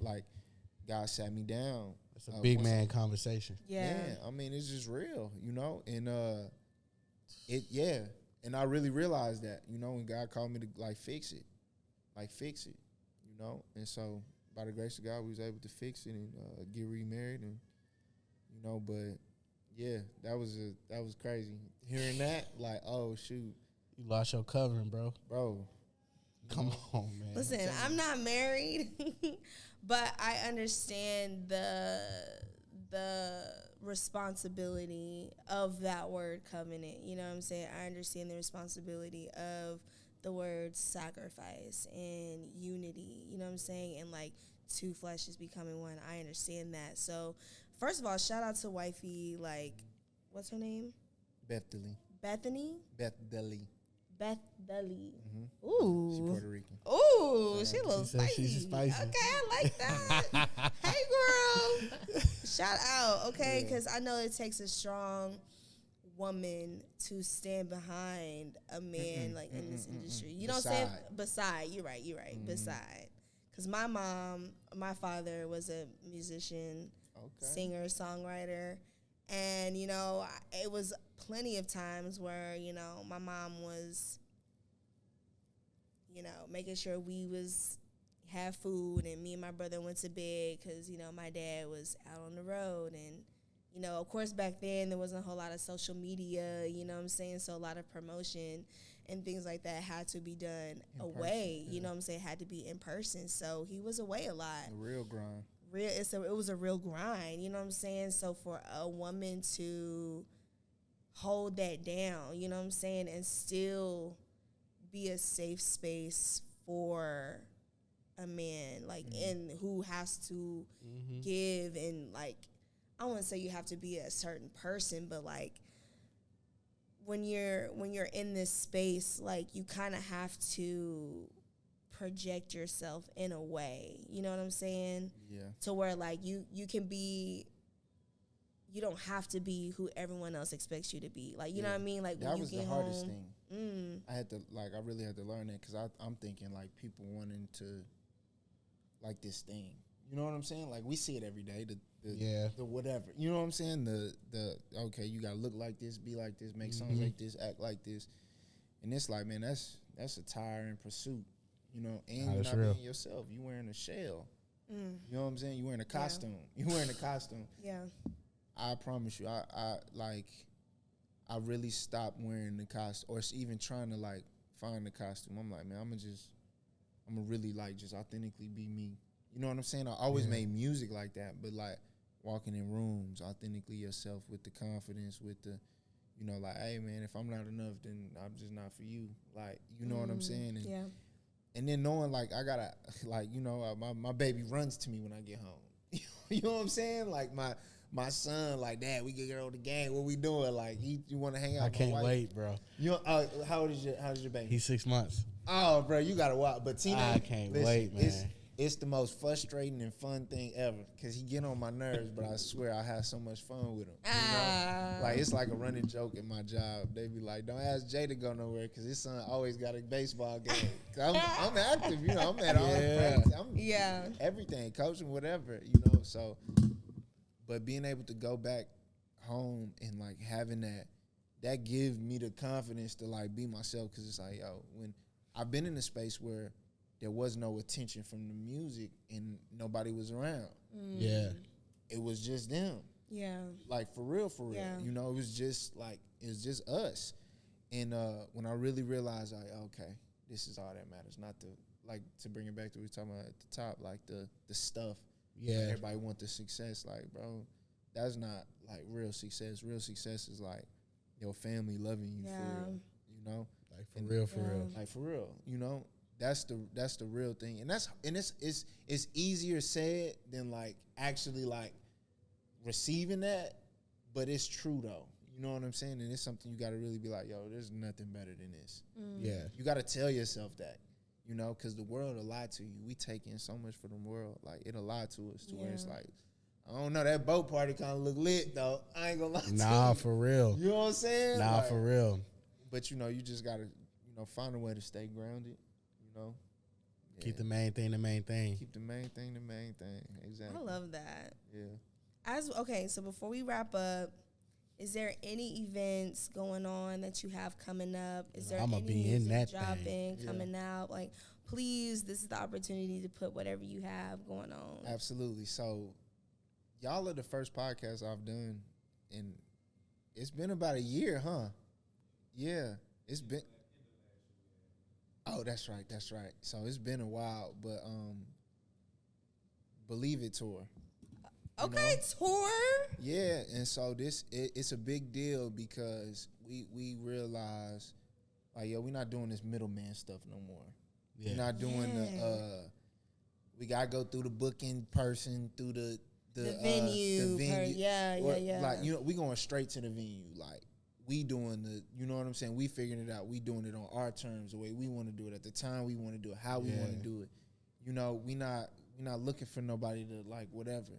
sat me down. It's a big man conversation. Yeah. I mean, it's just real, you know? And and I really realized that, you know, when God called me to like fix it, you know? And so by the grace of God, we was able to fix it and get remarried and, you know, but yeah, that was crazy. Hearing that, like, oh shoot. You lost your covering, bro. Come on, man. Listen, I'm not married, but I understand the responsibility of that word covenant. You know what I'm saying? I understand the responsibility of the word sacrifice and unity. You know what I'm saying? And like two fleshes becoming one. I understand that. So first of all, shout out to wifey, like, what's her name? Bethany. Beth Dudley. Mm-hmm. Ooh. She's Puerto Rican. Ooh, she a little spicy. She's spicy. Okay, I like that. Hey, girl. Shout out, okay? Because I know it takes a strong woman to stand behind a man like in this industry. You know what I'm saying? Beside. You're right. Beside. Because my father was a musician, singer, songwriter. And, you know, it was plenty of times where, you know, my mom was, you know, making sure we have food and me and my brother went to bed because, you know, my dad was out on the road. And, you know, of course, back then there wasn't a whole lot of social media, you know what I'm saying? So a lot of promotion and things like that had to be done away, you know what I'm saying? Had to be in person. So he was away a lot. A real grind. It was a real grind, you know what I'm saying? So for a woman to hold that down, you know what I'm saying, and still be a safe space for a man, like, and who has to give, and like, I wouldn't say you have to be a certain person, but like, when you're in this space, like, you kind of have to project yourself in a way, you know what I'm saying? Yeah. To where like you can be, you don't have to be who everyone else expects you to be. Like, you know what I mean? Like, that when was you get the hardest home, thing. I really had to learn that because I'm thinking like people wanting to like this thing. You know what I'm saying? Like we see it every day. The whatever. You know what I'm saying? The okay, you gotta look like this, be like this, make songs like this, act like this, and it's like, man, that's a tiring pursuit. You know, and you're not being yourself. You wearing a shell. You know what I'm saying? You wearing a costume. You wearing a costume. Yeah. I promise you, I really stopped wearing the costume, or even trying to like find the costume. I'm like, man, I'm gonna really like just authentically be me. You know what I'm saying? I always made music like that, but like walking in rooms, authentically yourself with the confidence, with the, you know, like, hey man, if I'm not enough, then I'm just not for you. Like, you know what I'm saying? And, and then knowing like I gotta, like, you know, my baby runs to me when I get home. You know what I'm saying? Like my son, like, Dad, we get on the game. What we doing? Like, you want to hang out? I can't wait, bro. You know, how old is your baby? He's 6 months. Oh, bro, you gotta watch. But Tina, I can't wait, man. it's the most frustrating and fun thing ever because he get on my nerves, but I swear I have so much fun with him. You know? Like, it's like a running joke at my job. They be like, don't ask Jay to go nowhere because his son always got a baseball game. Cause I'm active, you know, I'm at all practice. I'm everything, coaching, whatever, you know. So, but being able to go back home and, like, having that gives me the confidence to, like, be myself because it's like, yo, when I've been in a space where there was no attention from the music and nobody was around. Yeah. It was just them. Yeah. Like, for real. Yeah. You know, it was just us. And when I really realized, like, okay, this is all that matters. Not to bring it back to what we were talking about at the top, like the stuff. Yeah. Like, everybody want the success. Like, bro, that's not, like, real success. Real success is, like, your family loving you for real. You know? Like, for real. Like, for real. You know? That's the real thing, and it's easier said than, like, actually, like, receiving that, but it's true though. You know what I'm saying? And it's something you got to really be like, yo, there's nothing better than this. Yeah, you got to tell yourself that, you know, because the world will lie to you. We take in so much from the world, like, it'll lie to us to where it's like, I don't know, that boat party kind of look lit though. I ain't gonna lie to you. Nah, for real. You know what I'm saying? Nah, like, for real. But, you know, you just gotta, you know, find a way to stay grounded. You know, Keep the main thing the main thing. Keep the main thing the main thing. Exactly. I love that. Yeah. Okay, so before we wrap up, is there any events going on that you have coming up? Is there I'ma any be in music that dropping, thing. coming out? Like, please, this is the opportunity to put whatever you have going on. Absolutely. So, y'all are the first podcast I've done, and it's been about a year, huh? Yeah, it's been. Oh, that's right. So it's been a while, but Believe It tour. Okay, tour. Yeah, and so it's a big deal because we realize, like, yo, we're not doing this middleman stuff no more. Yeah. We're not doing we gotta go through the booking person, through the venue. Yeah. Like, you know, we going straight to the venue. Like, we doing you know what I'm saying? We figuring it out. We doing it on our terms, the way we want to do it, at the time we want to do it, how we want to do it. You know, we not looking for nobody to, like, whatever.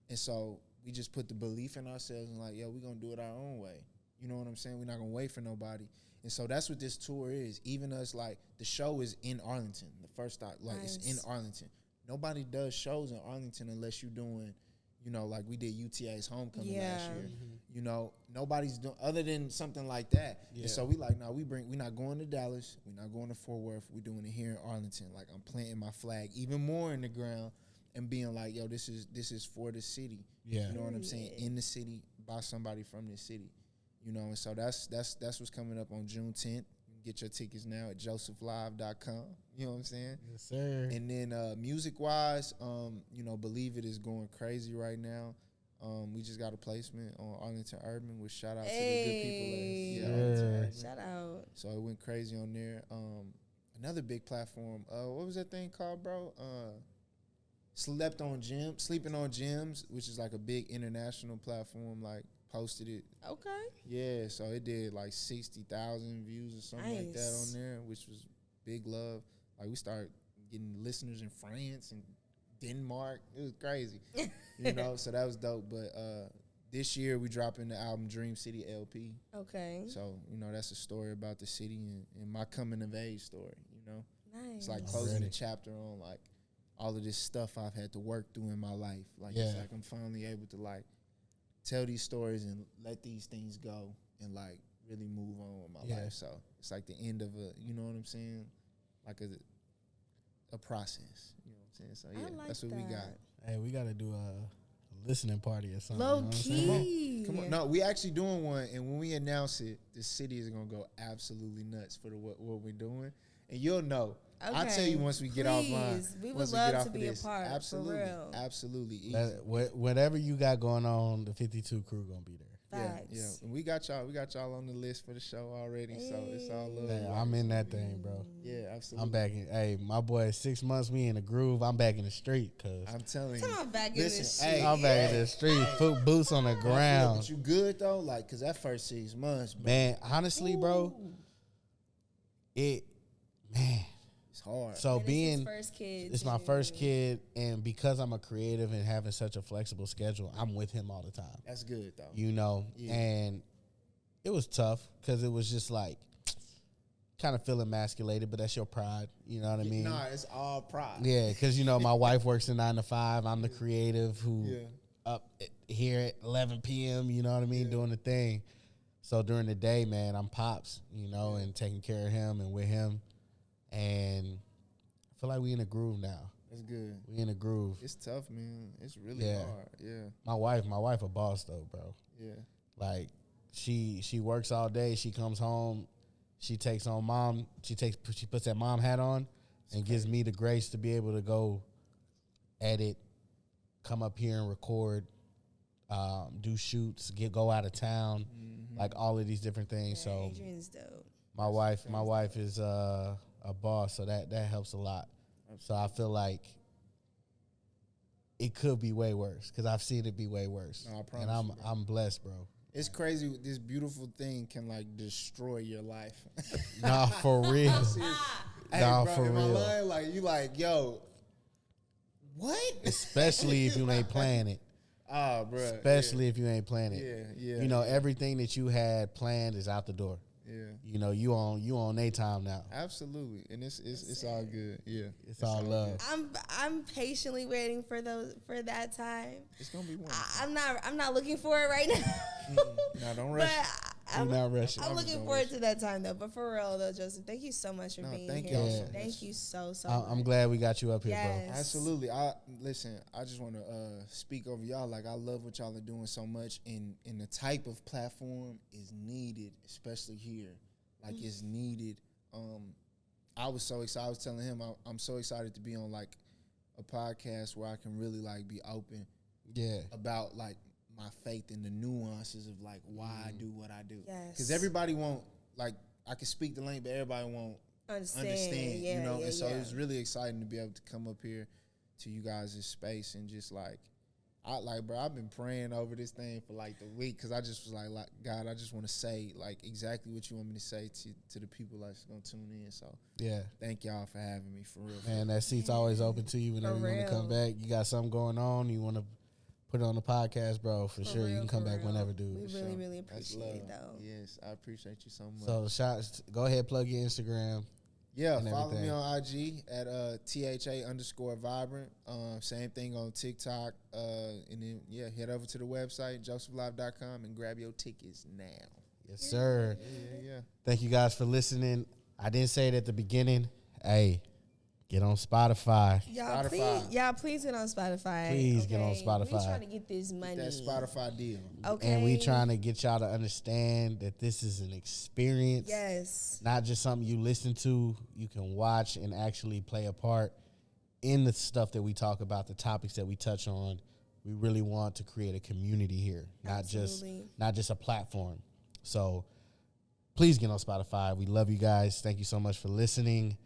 And so we just put the belief in ourselves and, like, yo, we gonna do it our own way. You know what I'm saying? We're not gonna wait for nobody. And so that's what this tour is. Even us, like, the show is in Arlington. The first stop, like, it's in Arlington. Nobody does shows in Arlington unless you're doing, you know, like we did UTA's homecoming last year. You know, nobody's doing other than something like that. And so we like, no, we're not going to Dallas. We're not going to Fort Worth. We're doing it here in Arlington. Like, I'm planting my flag even more in the ground and being like, yo, this is for the city. Yeah. You know what I'm saying? In the city, by somebody from the city. You know, and so that's what's coming up on June 10th. You can get your tickets now at josephlive.com. You know what I'm saying? Yes, sir. And then music-wise, you know, Believe It is going crazy right now. We just got a placement on Arlington Urban, which shout out to the good people. Arlington Urban. Shout out. So it went crazy on there. Another big platform. What was that thing called, bro? Sleeping on Gems, which is like a big international platform, like, posted it. Okay. Yeah, so it did like 60,000 views or something like that on there, which was big love. Like, we started getting listeners in France and Denmark. It was crazy, you know. So that was dope. But this year we dropping the album Dream City LP. Okay. So, you know, that's a story about the city and my coming of age story. You know, Nice. it's like closing a chapter on, like, all of this stuff I've had to work through in my life. Like, it's like I'm finally able to, like, tell these stories and let these things go and, like, really move on with my life. So it's like the end of you know what I'm saying? Like a process. You know what I'm saying? So yeah, like that's what we got. Hey, we gotta do a listening party or something. Low you know key. Come on. No, we actually doing one, and when we announce it, the city is gonna go absolutely nuts for what we're doing. And you'll know. Okay. I'll tell you once we get offline. We would once we love get to off be of a this. part. Absolutely. For real. Absolutely. Easy. Whatever you got going on, the 52 crew gonna be there. Facts. Yeah. And we got y'all on the list for the show already, so it's all love. Hey, I'm in that thing, bro. Yeah, absolutely. I'm back in. Hey, my boy, 6 months, we in the groove. I'm back in the street, cause I'm telling you. Come on, back in this hey, shit. I'm back in the street, foot boots on the ground. But you good though, like, cause that first 6 months, Man, honestly, bro, It's hard. So And being, it's his first kid. it's my too. first kid, and because I'm a creative and having such a flexible schedule, I'm with him all the time. That's good though. You know, Yeah. and it was tough because it was just like kind of feel emasculated, but that's your pride. You know what I mean? Nah, it's all pride. Yeah, because, you know, my wife works a 9 to 5. I'm the creative who Yeah. up here at 11 p.m., you know what I mean, doing the thing. So during the day, man, I'm Pops, you know, and taking care of him and with him. And I feel like we in a groove now. That's good. We in a groove. It's tough, man. It's really Yeah. hard. Yeah. My wife a boss, though, bro. Yeah. Like, she works all day. She comes home. She takes on mom. She puts that mom hat on and gives me the grace to be able to go edit, come up here and record, do shoots, go out of town, like all of these different things. Yeah, So Adrian's dope. my wife is a boss, so that helps a lot. So I feel like it could be way worse because I've seen it be way worse. No, I and promise you, bro. I'm blessed, bro. It's crazy. This beautiful thing can like destroy your life. Nah, for real. Hey, Nah, bro, for am I real. lying? Like you, like yo, what? Especially if you ain't playing it. Ah, bro. Especially if you ain't planning. Yeah. You know, everything that you had planned is out the door. Yeah. You know, you on their time now. Absolutely, and it's all good. Yeah, It's all love. I'm patiently waiting for that time. It's gonna be one. I'm not looking for it right now. Now don't rush. But You're not rushing. I'm I'm looking just forward to that time though. But for real though, Joseph, thank you so much for being thank here. y'all so much. Thank you so I'm much. glad we got you up here, Yes. Absolutely. Listen. I just want to speak over y'all. Like I love what y'all are doing so much, and the type of platform is needed, especially here. Like it's needed. I was so excited. I was telling him I'm so excited to be on like a podcast where I can really like be open bro. Yeah. about like my faith and the nuances of like why I do what I do. Yes. Because everybody won't like I can speak the language, but everybody won't understand. Yeah, You know, yeah, and so yeah. it was really exciting to be able to come up here to you guys' space and just like. Bro, I've been praying over this thing for like the week because I just was like, God, I just want to say like exactly what you want me to say to the people that's gonna tune in. So Yeah. thank y'all for having me for real. Man, that seat's always open to you whenever you want to come real. back. You got something going on, you want to put it on the podcast, bro, for sure. You real, can come for back real. whenever, We dude. really, really That's appreciate it love. though. Yes, I appreciate you so much. So shots, go ahead, plug your Instagram. Yeah, and follow me everything. on IG at THA_Vibrant. Same thing on TikTok. And then, head over to the website, josephlive.com, and grab your tickets now. Yes, sir. Yeah. Thank you guys for listening. I didn't say it at the beginning. Hey, get on Spotify. Y'all, please get on Spotify. Please get on Spotify. We trying to get this money. That Spotify deal. Okay. And we trying to get y'all to understand that this is an experience. Yes. Not just something you listen to. You can watch and actually play a part in the stuff that we talk about, the topics that we touch on. We really want to create a community here, Absolutely. not just a platform. So please get on Spotify. We love you guys. Thank you so much for listening.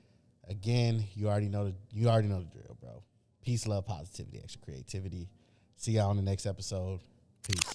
Again, you already know the drill, bro. Peace, love, positivity, extra creativity. See y'all on the next episode. Peace.